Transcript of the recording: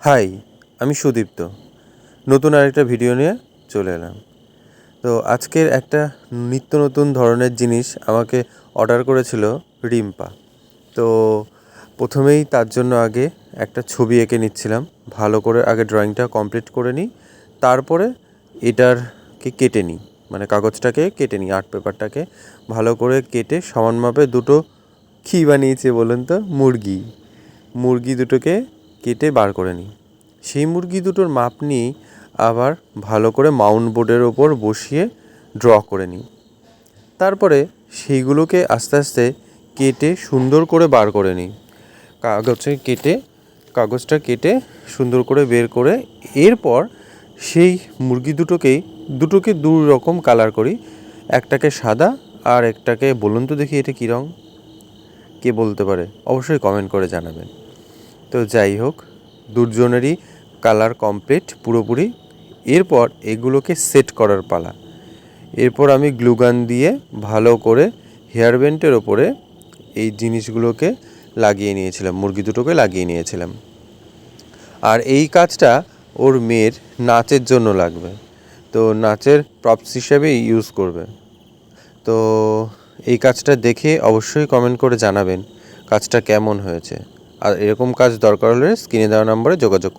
High, আমি সুদীপ্ত। নতুন আরেকটা ভিডিও নিয়ে চলে এলাম। তো আজকের একটা নিত্য নতুন ধরনের জিনিস আমাকে অর্ডার করেছিল রিম্পা। তো প্রথমেই তার জন্য আগে একটা ছবি এঁকে নিচ্ছিলাম, ভালো করে আগে ড্রয়িংটা কমপ্লিট করে নিই, তারপরে এটারকে কেটে নিই, মানে কাগজটাকে কেটে নিই, আর্ট পেপারটাকে ভালো করে কেটে সমান মাপে দুটো কী বানিয়েছে বলুন তো, মুরগি দুটোকে কেটে বার করে নিই। সেই মুরগি দুটোর মাপ নিয়ে আবার ভালো করে মাউন্ট বোর্ডের ওপর বসিয়ে ড্র করে নিই। তারপরে সেইগুলোকে আস্তে আস্তে কেটে সুন্দর করে বার করে নিই। কাগজটা কেটে সুন্দর করে বের করে এরপর সেই মুরগি দুটোকে দু রকম কালার করি। একটাকে সাদা আর একটাকে, বলুন তো দেখি এটা কী রঙ, কে বলতে পারে অবশ্যই কমেন্ট করে জানাবেন। তো যাই হোক, দুজনেরই কালার কমপ্লিট পুরোপুরি। এরপর এগুলোকে সেট করার পালা। এরপর আমি গ্লুগান দিয়ে ভালো করে হেয়ার বেন্টের ওপরে এই জিনিসগুলোকে লাগিয়ে নিয়েছিলাম, মুরগি দুটোকে লাগিয়ে নিয়েছিলাম। আর এই কাজটা ওর মেয়ের নাচের জন্য লাগবে, তো নাচের প্রপস হিসেবে ইউজ করবে। তো এই কাজটা দেখে অবশ্যই কমেন্ট করে জানাবেন কাজটা কেমন হয়েছে। আর এরকম কাজ দরকার হলে স্ক্রিনে দেওয়া নম্বরে যোগাযোগ করুন।